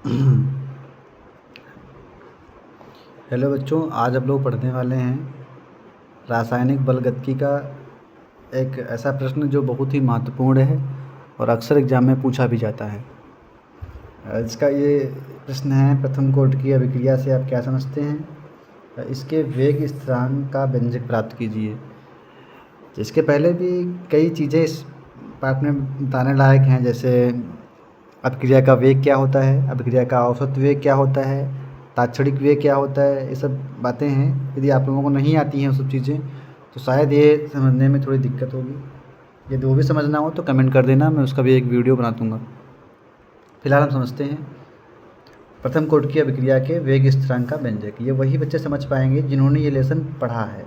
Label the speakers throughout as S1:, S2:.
S1: Hello बच्चों, आज हम लोग पढ़ने वाले हैं रासायनिक बलगतिकी का एक ऐसा प्रश्न जो बहुत ही महत्वपूर्ण है और अक्सर एग्जाम में पूछा भी जाता है। इसका ये प्रश्न है, प्रथम कोटि की अभिक्रिया से आप क्या समझते हैं? इसके वेग स्थिरांक का व्यंजक प्राप्त कीजिए। इसके पहले भी कई चीज़ें इस पाठ में बताने लायक हैं, जैसे अभिक्रिया का वेग क्या होता है, अभिक्रिया का औसत वेग क्या होता है, तात्क्षणिक वेग क्या होता है। ये सब बातें हैं। यदि आप लोगों को नहीं आती हैं वो सब चीज़ें तो शायद ये समझने में थोड़ी दिक्कत होगी। यदि वो भी समझना हो तो कमेंट कर देना, मैं उसका भी एक वीडियो बना दूँगा। फिलहाल हम समझते हैं प्रथम कोटि की अभिक्रिया के वेग स्थिरांक का व्यंजक। ये वही बच्चे समझ पाएंगे जिन्होंने ये लेसन पढ़ा है।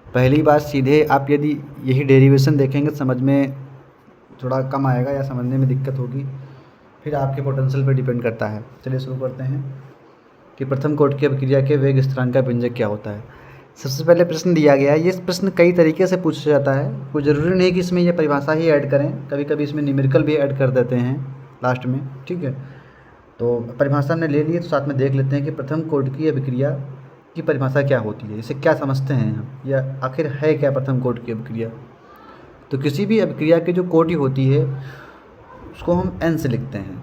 S1: पहली बार सीधे आप यदि यही डेरिवेशन देखेंगे समझ में थोड़ा कम आएगा या समझने में दिक्कत होगी, फिर आपके पोटेंशियल पर डिपेंड करता है। चलिए शुरू करते हैं कि प्रथम कोटि की अभिक्रिया के वेग स्थिरांक का व्यंजक क्या होता है। सबसे पहले प्रश्न दिया गया है। ये प्रश्न कई तरीके से पूछा जाता है, कोई ज़रूरी नहीं कि इसमें ये परिभाषा ही ऐड करें, कभी कभी इसमें न्यूमेरिकल भी ऐड कर देते हैं लास्ट में। ठीक है, तो परिभाषा हमने ले ली है तो साथ में देख लेते हैं कि प्रथम कोटि की अभिक्रिया की परिभाषा क्या होती है, इसे क्या समझते हैं हम, या आखिर है क्या प्रथम कोटि की अभिक्रिया। तो किसी भी अभिक्रिया की जो कोटि होती है उसको हम एन से लिखते हैं।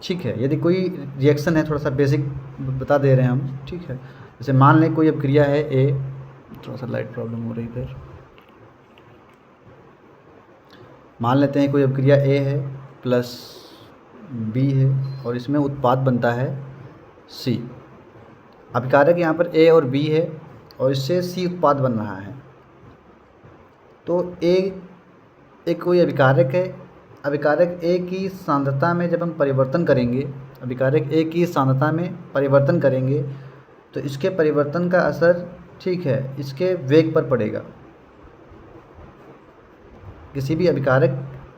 S1: ठीक है, यदि कोई रिएक्शन है, थोड़ा सा बेसिक बता दे रहे हैं हम। ठीक है, जैसे मान लें कोई अभिक्रिया है ए, थोड़ा सा लाइट प्रॉब्लम हो रही है। मान लेते हैं कोई अभिक्रिया ए है प्लस बी है और इसमें उत्पाद बनता है सी। अभिकारक यहाँ पर ए और बी है और इससे सी उत्पाद बन रहा है। तो ए एक कोई अभिकारक है। अभिकारक ए की सांद्रता में जब हम परिवर्तन करेंगे, अभिकारक ए की सांद्रता में परिवर्तन करेंगे तो इसके परिवर्तन का असर, ठीक है, इसके वेग पर पड़ेगा। किसी भी अभिकारक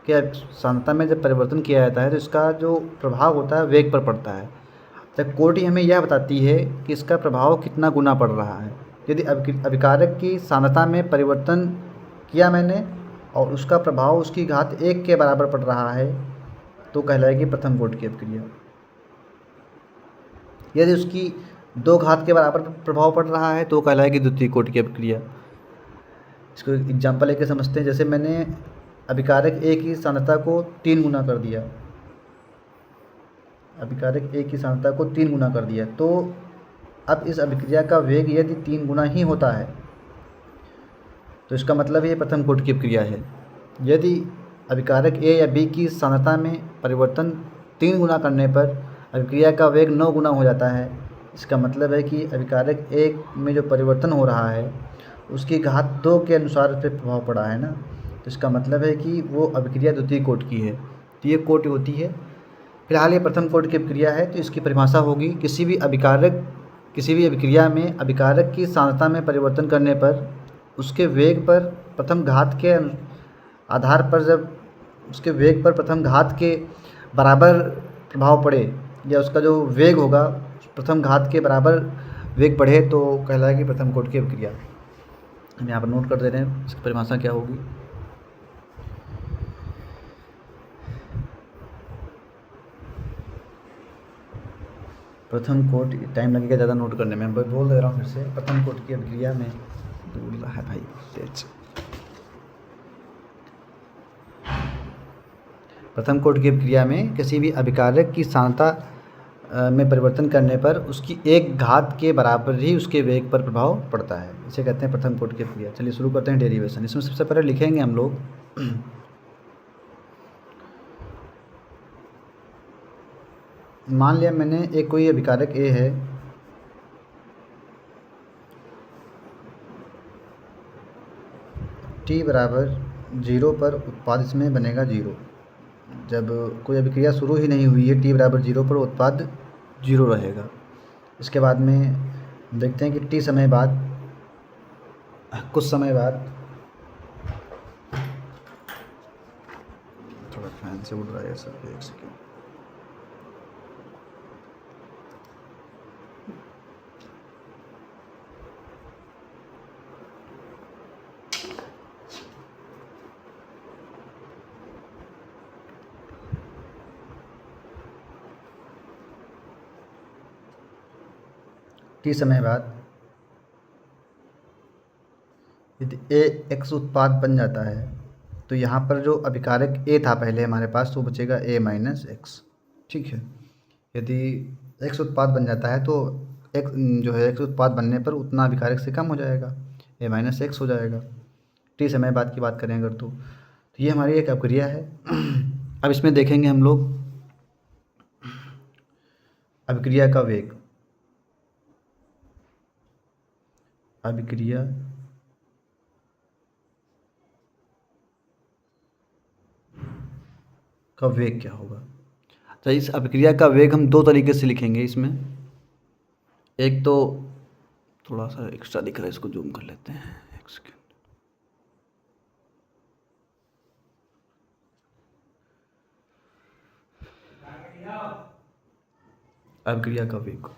S1: के सांद्रता में जब परिवर्तन किया जाता है तो इसका जो प्रभाव होता है वेग पर पड़ता है। जब कोटि हमें यह बताती है कि इसका प्रभाव कितना गुना पड़ रहा है। यदि अभिकारक की सांद्रता में परिवर्तन किया मैंने और उसका प्रभाव उसकी घात 1 के बराबर पड़ रहा है तो कहलाएगी प्रथम कोटि की अभिक्रिया। यदि उसकी 2 घात के बराबर प्रभाव पड़ रहा है तो कहलाएगी द्वितीय कोटि की अभिक्रिया। इसको एग्जांपल लेके समझते हैं। जैसे मैंने अभिकारक ए की सांद्रता को 3 गुना कर दिया, अभिकारक ए की सांद्रता को 3 गुना कर दिया, तो अब इस अभिक्रिया का वेग यदि 3 गुना ही होता है तो इसका मतलब ये प्रथम कोटि की अभिक्रिया है। यदि अभिकारक ए या बी की सांद्रता में परिवर्तन 3 गुना करने पर अभिक्रिया का वेग 9 गुना हो जाता है, इसका मतलब है कि अभिकारक ए में जो परिवर्तन हो रहा है उसकी घात 2 के अनुसार उस पर प्रभाव पड़ा है ना, तो इसका मतलब है कि वो अभिक्रिया द्वितीय कोटि की है। तो ये कोटि होती है। फिलहाल ये प्रथम कोटि की अभिक्रिया है तो इसकी परिभाषा होगी, किसी भी अभिक्रिया में अभिकारक की सांद्रता में परिवर्तन करने पर उसके वेग पर प्रथम घात के आधार पर, जब उसके वेग पर प्रथम घात के बराबर प्रभाव पड़े या उसका जो वेग होगा प्रथम घात के बराबर वेग बढ़े तो कहलाएगी प्रथम कोटि की अभिक्रिया। हम यहाँ पर नोट कर दे रहे हैं इसकी परिभाषा क्या होगी। प्रथम कोटि, टाइम लगेगा ज़्यादा नोट करने में, मैं बोल दे रहा हूँ फिर से। प्रथम कोटि की अभिक्रिया में दूर है भाई तेज। प्रथम कोटि की अभिक्रिया में किसी भी अभिकारक की सांद्रता में परिवर्तन करने पर उसकी 1 घात के बराबर ही उसके वेग पर प्रभाव पड़ता है, इसे कहते हैं प्रथम कोटि की अभिक्रिया। चलिए शुरू करते हैं डेरिवेशन। इसमें सबसे पहले लिखेंगे हम लोग मान लिया मैंने एक कोई अभिकारक ए है, t बराबर 0 पर उत्पाद इसमें बनेगा 0। जब कोई अभिक्रिया शुरू ही नहीं हुई है, t बराबर 0 पर उत्पाद 0 रहेगा। इसके बाद में देखते हैं कि t समय बाद, कुछ समय बाद, थोड़ा फैन से उड़ रहा है सर, एक सेकेंड। टी समय बाद यदि ए एक्स उत्पाद बन जाता है तो यहाँ पर जो अभिकारक ए था पहले हमारे पास तो बचेगा ए माइनस एक्स। ठीक है, यदि एक्स उत्पाद बन जाता है तो एक्स जो है एक्स उत्पाद बनने पर उतना अभिकारक से कम हो जाएगा, ए माइनस एक्स हो जाएगा। टी समय बाद की बात करें अगर तो ये हमारी एक अभिक्रिया है। अब इसमें देखेंगे हम लोग अभिक्रिया का वेग। अभिक्रिया का वेग क्या होगा? तो इस अभिक्रिया का वेग हम दो तरीके से लिखेंगे इसमें। एक तो थोड़ा सा एक्स्ट्रा दिख रहा है, इसको जूम कर लेते हैं एक सेकेंड। अभिक्रिया का वेग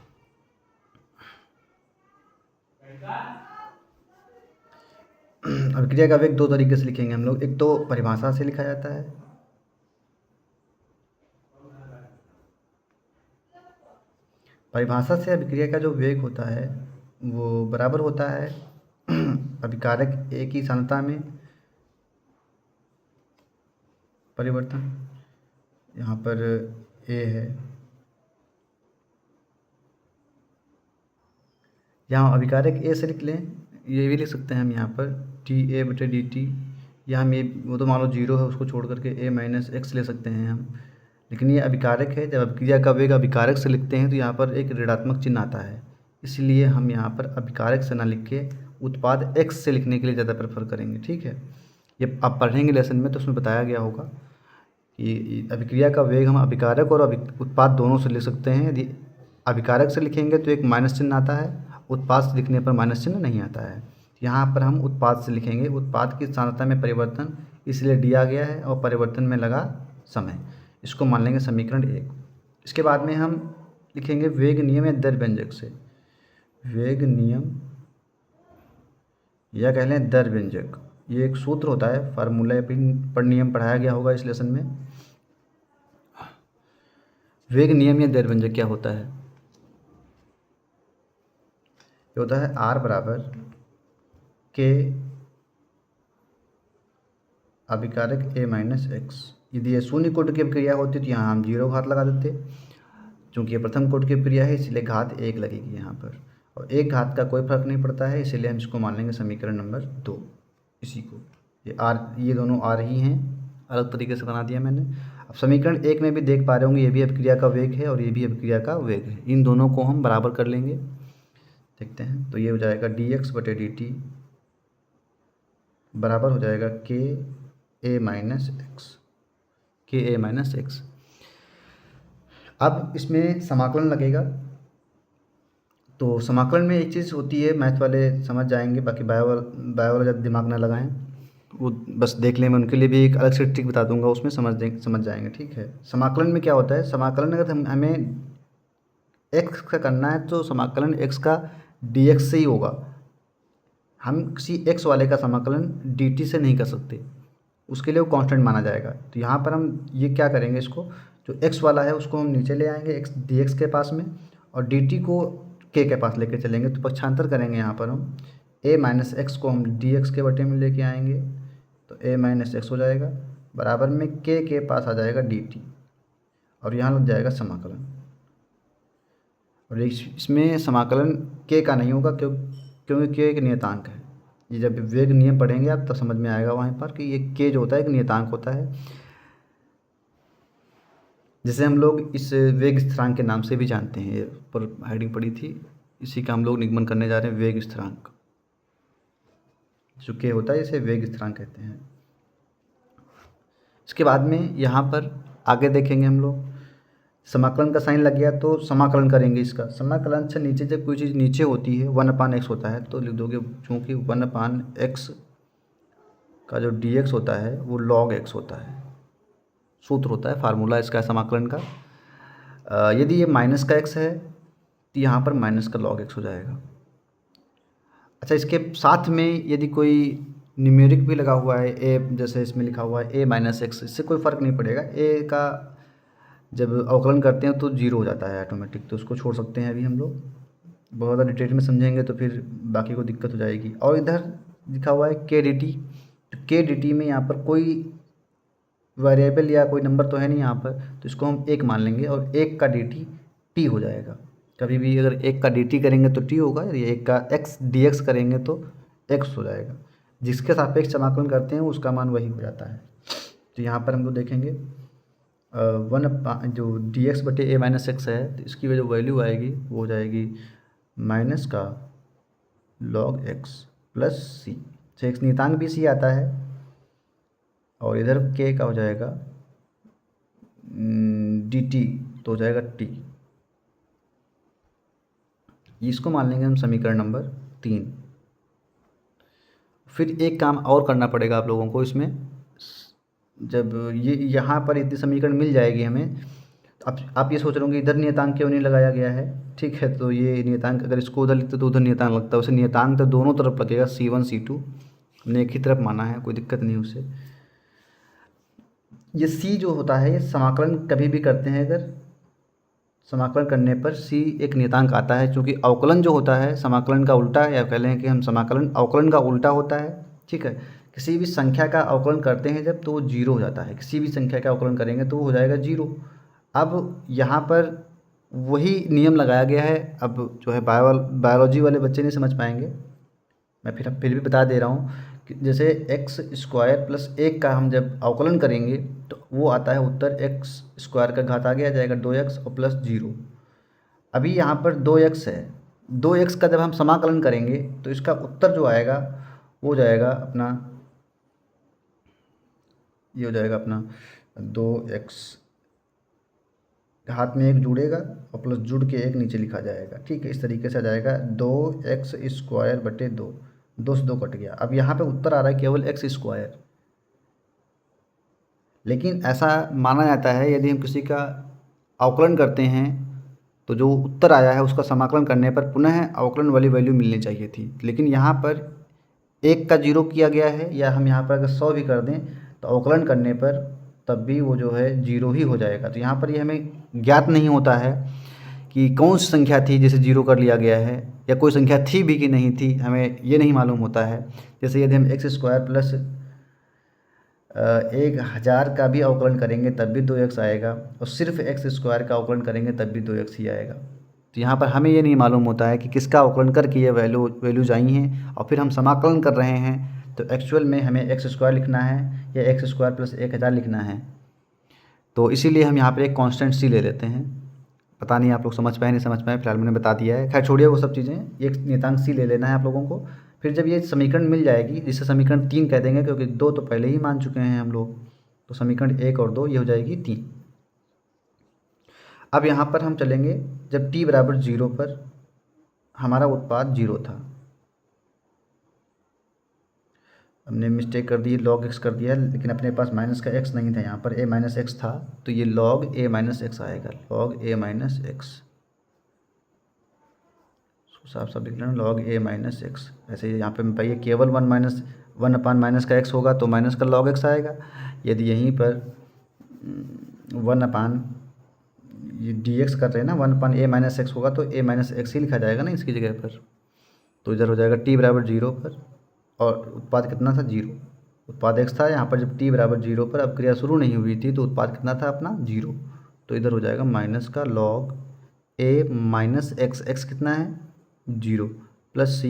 S1: अभिक्रिया का वेग दो तरीके से लिखेंगे हम लोग। एक तो परिभाषा से लिखा जाता है, परिभाषा से अभिक्रिया का जो वेग होता है वो बराबर होता है अभिकारक ए की सांद्रता में परिवर्तन। यहाँ पर ए है, यहाँ अभिकारक ए से लिख लें, ये भी लिख सकते हैं हम यहाँ पर टी ए बटे डी टी। यहाँ में वो तो मान लो जीरो है, उसको छोड़ करके ए माइनस एक्स ले सकते हैं हम, लेकिन ये अभिकारक है। जब अभिक्रिया का वेग अभिकारक से लिखते हैं तो यहाँ पर एक ऋणात्मक चिन्ह आता है, इसलिए हम यहाँ पर अभिकारक से ना लिख के उत्पाद एक्स से लिखने के लिए ज़्यादा प्रेफर करेंगे। ठीक है, ये आप पढ़ेंगे लेसन में तो उसमें बताया गया होगा कि अभिक्रिया का वेग हम अभिकारक और उत्पाद दोनों से लिख सकते हैं। यदि अभिकारक से लिखेंगे तो एक माइनस चिन्ह आता है, उत्पाद से लिखने पर माइनस चिन्ह नहीं आता है। यहाँ पर हम उत्पाद से लिखेंगे, उत्पाद की सांद्रता में परिवर्तन इसलिए दिया गया है और परिवर्तन में लगा समय, इसको मान लेंगे समीकरण 1। इसके बाद में हम लिखेंगे वेग नियम या दर व्यंजक से। वेग नियम या कह लें दर व्यंजक, ये एक सूत्र होता है, फार्मूला पर नियम पढ़ाया गया होगा इस लेसन में। वेग नियम या दर व्यंजक क्या होता है? ये होता है आर बराबर के अभिकारक ए माइनस एक्स। यदि ये शून्य कोटि की अभिक्रिया होती तो यहाँ हम जीरो घात लगा देते, क्योंकि ये प्रथम कोटि की अभिक्रिया है इसलिए घात 1 लगेगी यहाँ पर, और एक घात का कोई फर्क नहीं पड़ता है, इसलिए हम इसको मान लेंगे समीकरण नंबर 2। इसी को ये आर, ये दोनों आर ही हैं, अलग तरीके से बना दिया मैंने। अब समीकरण 1 में भी देख पा रहे होंगे ये भी अभिक्रिया का वेग है और ये भी अभिक्रिया का वेग है, इन दोनों को हम बराबर कर लेंगे। देखते हैं, तो ये हो जाएगा डी एक्स बटे डी टी बराबर हो जाएगा के ए माइनस एक्स, के ए माइनस एक्स। अब इसमें समाकलन लगेगा, तो समाकलन में एक चीज़ होती है, मैथ वाले समझ जाएंगे, बाकी बायो वाला ज़्यादा दिमाग ना लगाएं, वो बस देख लें। मैं उनके लिए भी एक अलग से ट्रिक बता दूंगा, उसमें समझ जाएंगे। ठीक है, समाकलन में क्या होता है, समाकलन अगर हमें एक्स का करना है तो समाकलन एक्स का डी एक्स से ही होगा। हम किसी एक्स वाले का समाकलन डी टी से नहीं कर सकते, उसके लिए वो कांस्टेंट माना जाएगा। तो यहाँ पर हम ये क्या करेंगे, इसको जो एक्स वाला है उसको हम नीचे ले आएंगे एक्स डी एक्स के पास में, और डी टी को के पास लेके चलेंगे, तो पक्षांतर करेंगे। यहाँ पर हम ए माइनस एक्स को हम डी एक्स के बटे में लेके आएंगे, तो ए माइनस एक्स हो जाएगा, बराबर में के पास आ जाएगा डी टी, और यहाँ लग जाएगा समाकलन। और इसमें समाकलन के का नहीं होगा क्योंकि के एक नियतांक है। ये जब वेग नियम पढ़ेंगे आप तब समझ में आएगा वहाँ पर कि ये के जो होता है एक नियतांक होता है, जिसे हम लोग इस वेग स्थिरांक के नाम से भी जानते हैं। ये पर हेडिंग पड़ी थी, इसी का हम लोग निगमन करने जा रहे हैं, वेग स्थिरांक। जो के होता है इसे वेग स्थिरांक कहते हैं। इसके बाद में यहाँ पर आगे देखेंगे हम लोग, समाकलन का साइन लग गया तो समाकलन करेंगे इसका। समाकलन से नीचे जब कोई चीज़ नीचे होती है 1/x होता है तो लिख दोगे, चूँकि 1/x का जो dx होता है वो log x होता है, सूत्र होता है, फार्मूला इसका समाकलन का। यदि ये माइनस का x है तो यहाँ पर माइनस का log x हो जाएगा। अच्छा, इसके साथ में यदि कोई न्यूमेरिक भी लगा हुआ है, a जैसे इसमें लिखा हुआ है a माइनस एक्स, इससे कोई फ़र्क नहीं पड़ेगा। a का जब अवकलन करते हैं तो जीरो हो जाता है ऑटोमेटिक, तो उसको छोड़ सकते हैं अभी हम लोग। बहुत ज़्यादा डिटेल में समझेंगे तो फिर बाकी को दिक्कत हो जाएगी। और इधर लिखा हुआ है के डी टी, तो के डी टी में यहाँ पर कोई वेरिएबल या कोई नंबर तो है नहीं यहाँ पर, तो इसको हम एक मान लेंगे और एक का डी टी टी हो जाएगा। कभी भी अगर एक का डी टी करेंगे तो टी होगा, या एक का एक्स डी एक्स करेंगे तो एक्स हो जाएगा। जिसके सापेक्ष समाकलन करते हैं उसका मान वही हो जाता है। तो यहाँ पर हम लोग देखेंगे जो डी एक्स बटे ए माइनस एक्स है, तो इसकी जो वैल्यू आएगी वो हो जाएगी माइनस का लॉग एक्स प्लस सी। तो एक्स नियतांक भी सी आता है, और इधर के का हो जाएगा डी टी, तो हो जाएगा टी। इसको मान लेंगे हम समीकरण नंबर 3। फिर एक काम और करना पड़ेगा आप लोगों को इसमें। जब ये यहाँ पर इतनी समीकरण मिल जाएगी हमें, आप ये सोच रहे होंगे इधर नियतांक क्यों नहीं लगाया गया है। ठीक है, तो ये नियतांक अगर इसको उधर लिखते तो उधर नियतांक लगता है, उसे नियतांक तो दोनों तरफ लगेगा, C1 C2 हमने एक ही तरफ माना है, कोई दिक्कत नहीं उसे। ये C जो होता है, ये समाकलन कभी भी करते हैं अगर समाकलन करने पर C एक नियतांक आता है, क्योंकि अवकलन जो होता है समाकलन का उल्टा है, या कह लें कि हम समाकलन अवकलन का उल्टा होता है। ठीक है, किसी भी संख्या का अवकलन करते हैं जब, तो वो जीरो हो जाता है। किसी भी संख्या का अवकलन करेंगे तो वो हो जाएगा जीरो। अब यहाँ पर वही नियम लगाया गया है। अब जो है बायोलॉजी वाले बच्चे नहीं समझ पाएंगे, मैं फिर भी बता दे रहा हूँ कि जैसे एक्स स्क्वायर प्लस एक का हम जब अवकलन करेंगे तो वो आता है उत्तर एक्स स्क्वायर का घात आगे आ जाएगा 2x और प्लस 0। अभी यहाँ पर 2x है, 2x का जब हम समाकलन करेंगे तो इसका उत्तर जो आएगा वो हो जाएगा अपना, ये हो जाएगा अपना 2x, हाथ में एक जुड़ेगा और प्लस जुड़ के एक नीचे लिखा जाएगा। ठीक है, इस तरीके से आ जाएगा 2x स्क्वायर बटे 2, 2 से 2 कट गया। अब यहाँ पे उत्तर आ रहा है केवल एक्स स्क्वायर। लेकिन ऐसा माना जाता है यदि हम किसी का अवकलन करते हैं तो जो उत्तर आया है उसका समाकलन करने पर पुनः अवकलन वाली वैल्यू मिलनी चाहिए थी। लेकिन यहाँ पर एक का 0 किया गया है, या हम यहाँ पर अगर 100 भी कर दें तो अवकलन करने पर तब भी वो जो है 0 ही हो जाएगा। तो यहाँ पर ये हमें ज्ञात नहीं होता है कि कौन सी संख्या थी जिसे 0 कर लिया गया है, या कोई संख्या थी भी कि नहीं थी, हमें ये नहीं मालूम होता है। जैसे यदि हम एक्स स्क्वायर प्लस 1000 का भी अवकलन करेंगे तब भी 2x आएगा, और सिर्फ एक्स स्क्वायर का अवकलन करेंगे तब भी 2x ही आएगा। तो यहाँ पर हमें ये नहीं मालूम होता है कि किसका अवकलन करके ये वैल्यूज आई हैं, और फिर हम समाकलन कर रहे हैं तो एक्चुअल में हमें एक्स स्क्वायर लिखना है या एक्स स्क्वायर प्लस 1000 लिखना है। तो इसीलिए हम यहाँ पर एक कांस्टेंट सी ले लेते हैं। पता नहीं आप लोग समझ पाए नहीं समझ पाए, फिलहाल मैंने बता दिया है। खैर छोड़िए वो सब चीज़ें, एक नियतांक सी ले लेना है आप लोगों को। फिर जब ये समीकरण मिल जाएगी, जिसे समीकरण 3 कह देंगे क्योंकि 2 तो पहले ही मान चुके हैं हम लोग, तो समीकरण 1 और 2 ये हो जाएगी 3। अब यहाँ पर हम चलेंगे जब t बराबर 0 पर हमारा उत्पाद 0 था, हमने मिस्टेक कर दी, log x कर दिया, लेकिन अपने पास माइनस का x नहीं था, यहाँ पर a माइनस एक्स था, तो ये log a माइनस एक्स आएगा, log a माइनस एक्स। साफ साफ लिख लेना log a माइनस एक्स। ऐसे यहाँ पे पाइए केवल 1 अपान माइनस का x होगा तो माइनस का log x आएगा। यदि यहीं पर 1 अपान ये dx कर रहे हैं ना, 1 अपान a माइनस एक्स होगा तो a माइनस एक्स ही लिखा जाएगा ना इसकी जगह पर। तो इधर हो जाएगा t बराबर 0 पर, और उत्पाद कितना था 0, उत्पाद x था। यहाँ पर जब t बराबर 0 पर अब क्रिया शुरू नहीं हुई थी तो उत्पाद कितना था अपना 0, तो इधर हो जाएगा माइनस का log a minus x, x कितना है 0, प्लस c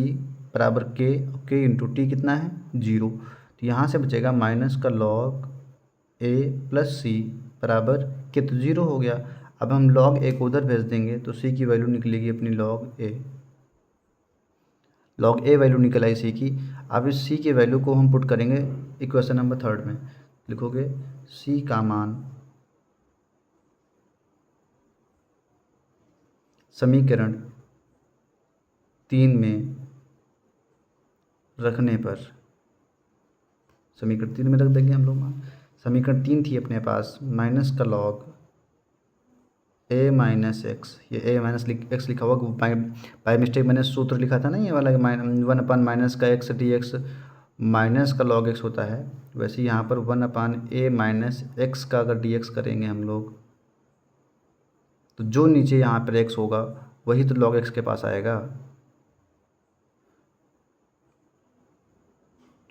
S1: बराबर k इंटू टी कितना है 0। तो यहाँ से बचेगा माइनस का log a प्लस c बराबर के, तो 0 हो गया। अब हम log a को उधर भेज देंगे तो c की वैल्यू निकलेगी अपनी log a वैल्यू निकल आई c की। अब इस c की वैल्यू को हम पुट करेंगे इक्वेशन नंबर 3 में, लिखोगे c का मान समीकरण 3 में रखने पर, समीकरण 3 में रख देंगे हम लोग। समीकरण 3 थी अपने पास, माइनस का log a माइनस एक्स, ये a माइनस एक्स लिखा हुआ, बाय मिस्टेक मैंने सूत्र लिखा था ना ये वाला, 1 अपान माइनस का x dx माइनस का log x होता है। वैसे यहाँ पर 1 अपान a माइनस एक्स का अगर dx करेंगे हम लोग तो जो नीचे यहाँ पर x होगा वही तो log x के पास आएगा,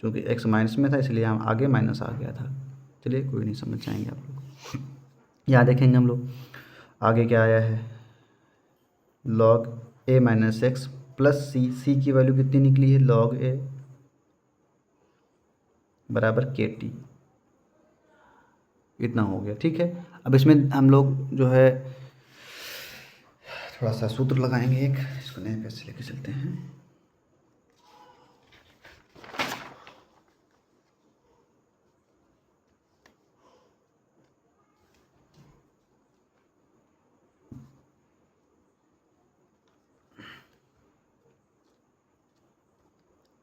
S1: क्योंकि x माइनस में था इसलिए हम आगे माइनस आ गया था। चलिए कोई नहीं, समझ जाएंगे आप लोग। यहाँ देखेंगे हम लोग आगे क्या आया है, log a minus x plus c की वैल्यू कितनी निकली है, log a बराबर के टी, इतना हो गया। ठीक है, अब इसमें हम लोग जो है थोड़ा सा सूत्र लगाएंगे एक, इसको नए पेज से लेके चलते हैं।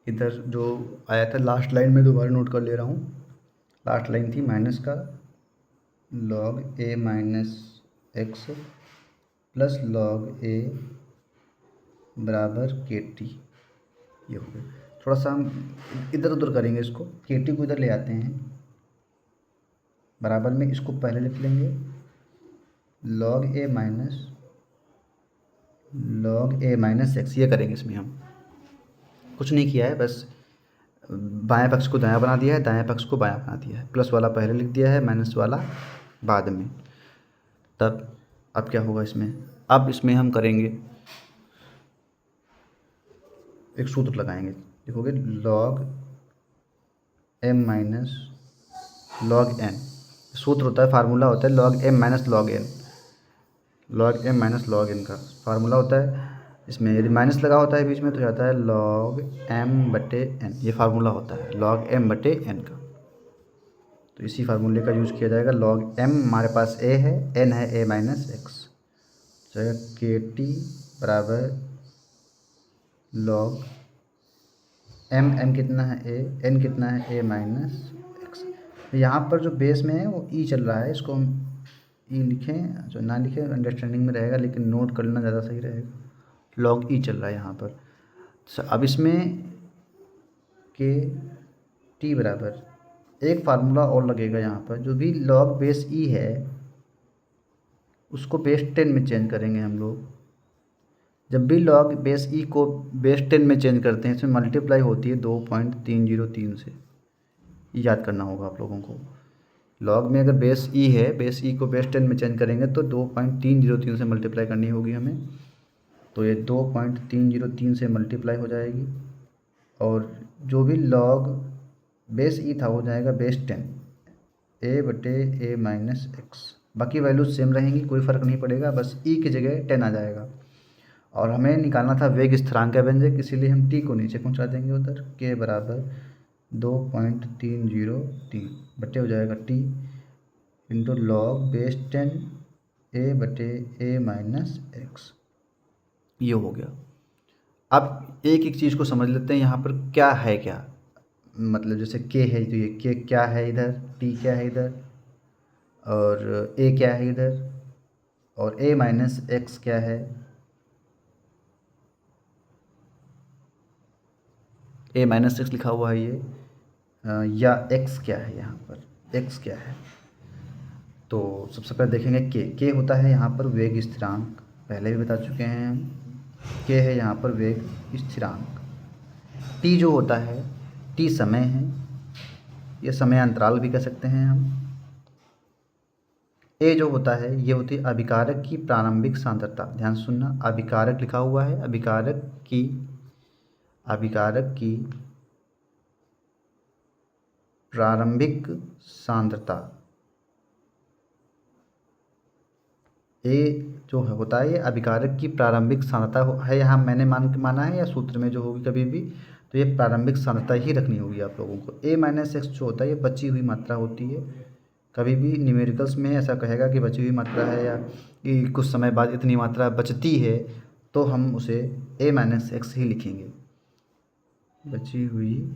S1: इधर जो आया था लास्ट लाइन में दोबारा नोट कर ले रहा हूँ। लास्ट लाइन थी माइनस का log a minus x plus log a बराबर के टी, ये हो गया। थोड़ा सा हम इधर उधर करेंगे इसको, के टी को इधर ले आते हैं बराबर में, इसको पहले लिख लेंगे log a माइनस एक्स, ये करेंगे। इसमें हम कुछ नहीं किया है, बस बाएं पक्ष को दायां बना दिया है, दाएं पक्ष को बायां बना दिया है, प्लस वाला पहले लिख दिया है, माइनस वाला बाद में। तब अब क्या होगा इसमें, अब इसमें हम करेंगे एक सूत्र लगाएंगे, देखोगे log m minus log n, सूत्र होता है, फार्मूला होता है log m minus log n, log m minus log n का फार्मूला होता है। इसमें यदि माइनस लगा होता है बीच में तो जाता है log m बटे n, ये फार्मूला होता है log m बटे n का। तो इसी फार्मूले का यूज़ किया जाएगा। log m हमारे पास a है, n है a माइनस एक्स, जाएगा के टी बराबर log m कितना है a, n कितना है a माइनस एक्स। यहाँ पर जो बेस में है वो e चल रहा है, इसको हम e लिखें, जो ना लिखें अंडरस्टैंडिंग में रहेगा, लेकिन नोट कर लेना ज़्यादा सही रहेगा। log e चल रहा है यहाँ पर। अब इसमें के टी बराबर एक फार्मूला और लगेगा यहाँ पर, जो भी log बेस e है उसको बेस 10 में चेंज करेंगे हम लोग। जब भी log बेस e को बेस 10 में चेंज करते हैं, इसमें मल्टीप्लाई होती है 2.303 से, याद करना होगा आप लोगों को। log में अगर बेस e है, बेस e को बेस 10 में चेंज करेंगे तो 2.303 से मल्टीप्लाई करनी होगी हमें, तो ये 2.303 से मल्टीप्लाई हो जाएगी, और जो भी log बेस ई था हो जाएगा बेस 10 a बटे a माइनस एक्स। बाकी वैल्यूज सेम रहेंगी, कोई फ़र्क नहीं पड़ेगा, बस e की जगह 10 आ जाएगा। और हमें निकालना था वेग स्थिरांक का व्यंजक, इसीलिए हम t को नीचे पहुंचा देंगे उधर, k बराबर 2.303 बटे हो जाएगा t into log base 10 a बटे a माइनस एक्स, ये हो गया। अब एक एक चीज़ को समझ लेते हैं, यहाँ पर क्या है क्या, मतलब जैसे k है तो ये k क्या है इधर, t क्या है इधर, और a क्या है इधर, और a माइनस एक्स क्या है, a माइनस एक्स लिखा हुआ है ये, या x क्या है यहाँ पर, x क्या है। तो सबसे पहले देखेंगे k होता है यहाँ पर वेग स्थिरांक, पहले भी बता चुके हैं हम, k है यहाँ पर वेग स्थिरांक। t जो होता है, t समय है, ये समय अंतराल भी कह सकते हैं हम। a जो होता है ये होती है अभिकारक की प्रारंभिक सांद्रता, ध्यान से सुनना, अभिकारक लिखा हुआ है, अभिकारक की प्रारंभिक सांद्रता। a जो होता है ये अभिकारक की प्रारंभिक सांद्रता है, यहाँ मैंने माना है, या सूत्र में जो होगी कभी भी तो ये प्रारंभिक सांद्रता ही रखनी होगी आप लोगों को। a माइनस एक्स जो होता है ये बची हुई मात्रा होती है, कभी भी न्यूमेरिकल्स में ऐसा कहेगा कि बची हुई मात्रा है, या कि कुछ समय बाद इतनी मात्रा बचती है, तो हम उसे a माइनस एक्स ही लिखेंगे, बची हुई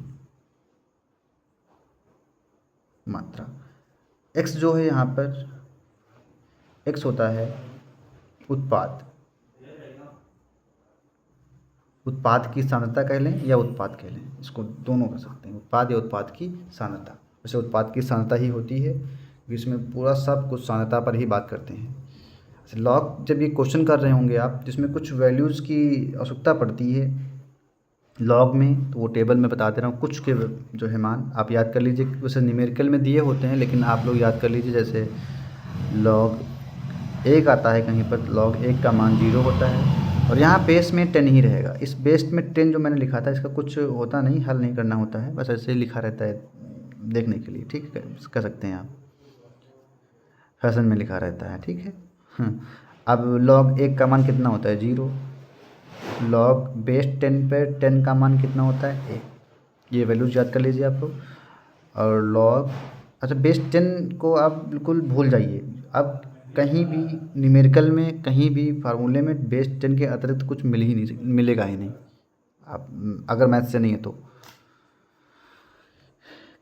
S1: मात्रा। x जो है यहाँ पर, x होता है उत्पाद की सांद्रता कह लें या उत्पाद कह लें, इसको दोनों कर सकते हैं, उत्पाद या उत्पाद की सांद्रता। वैसे उत्पाद की सांद्रता ही होती है, इसमें पूरा सब कुछ सांद्रता पर ही बात करते हैं। लॉग जब ये क्वेश्चन कर रहे होंगे आप, जिसमें कुछ वैल्यूज़ की आवश्यकता पड़ती है लॉग में, तो वो टेबल में बता दे रहा हूँ कुछ के जो है मान आप याद कर लीजिए। वैसे न्यूमेरिकल में दिए होते हैं, लेकिन आप लोग याद कर लीजिए। जैसे लॉग 1 आता है कहीं पर, लॉग 1 का मान 0 होता है, और यहाँ बेस में 10 ही रहेगा। इस बेस में 10 जो मैंने लिखा था, इसका कुछ होता नहीं, हल नहीं करना होता है, बस ऐसे ही लिखा रहता है देखने के लिए, ठीक है, कर सकते हैं आप, फैशन में लिखा रहता है, ठीक है। अब लॉग 1 का मान कितना होता है, 0। लॉग बेस 10 पे 10 का मान कितना होता है, 1। ये वैल्यूज याद कर लीजिए आप लोग। और लॉग, अच्छा बेस 10 को आप बिल्कुल भूल जाइए। अब कहीं भी न्यूमेरिकल में, कहीं भी फार्मूले में बेस 10 के अतिरिक्त कुछ मिलेगा ही नहीं। आप अगर मैथ से नहीं है तो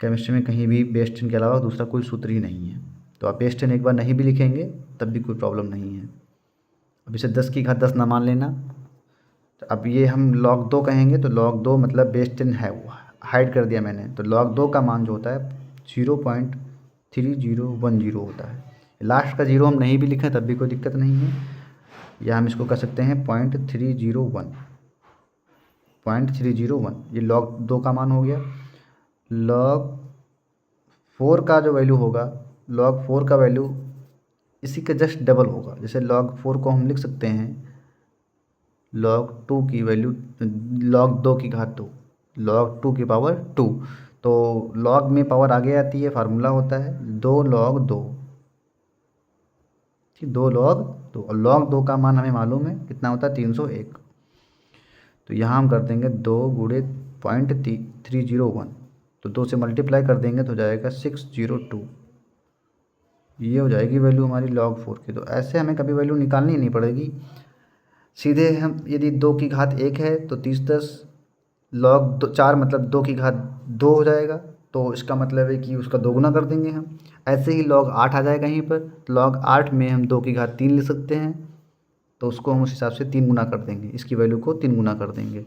S1: केमिस्ट्री में कहीं भी बेस 10 के अलावा दूसरा कोई सूत्र ही नहीं है। तो आप बेस 10 एक बार नहीं भी लिखेंगे तब भी कोई प्रॉब्लम नहीं है। अब इसे 10 की घात 10 ना मान लेना। तो अब ये हम log 2 कहेंगे, तो log 2 मतलब बेस 10 है, वो हाइड कर दिया मैंने। तो log 2 का मान जो होता है 0.3010 होता है। लास्ट का 0 हम नहीं भी लिखें तब भी कोई दिक्कत नहीं है, या हम इसको कर सकते हैं 0.301। ये log 2 का मान हो गया। log 4 का जो वैल्यू होगा, log 4 का वैल्यू इसी का जस्ट डबल होगा। जैसे log 4 को हम लिख सकते हैं log 2 की वैल्यू, log 2 की घात 2, log 2 की पावर 2। तो log में पावर आगे आती है, फार्मूला होता है 2 log 2, ठीक, 2 log 2। और log 2 का मान हमें मालूम है कितना होता है, 301। तो यहाँ हम कर देंगे 2 गुणे 0.301, तो 2 से मल्टीप्लाई कर देंगे तो हो जाएगा 602। ये हो जाएगी वैल्यू हमारी log 4 की। तो ऐसे हमें कभी वैल्यू निकालनी नहीं पड़ेगी, सीधे हम यदि 2 की घात 1 है तो 3010 log 4 मतलब 2 की घात 2 हो जाएगा, तो इसका मतलब है कि उसका दोगुना कर देंगे हम। ऐसे ही log 8 आ जाएगा यहीं पर, log 8 में हम 2 की घात 3 लिख सकते हैं, तो उसको हम उस हिसाब से 3 गुना कर देंगे, इसकी वैल्यू को 3 गुना कर देंगे।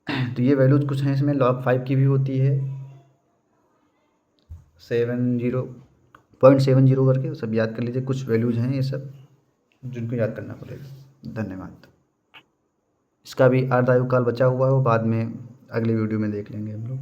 S1: तो ये वैल्यूज कुछ हैं इसमें, log 5 की भी होती है 0.70 करके, सब याद कर लीजिए। कुछ वैल्यूज हैं ये सब जिनको याद करना पड़ेगा। धन्यवाद। इसका भी अर्ध आयु काल बचा हुआ है, वो बाद में अगले वीडियो में देख लेंगे हम लोग।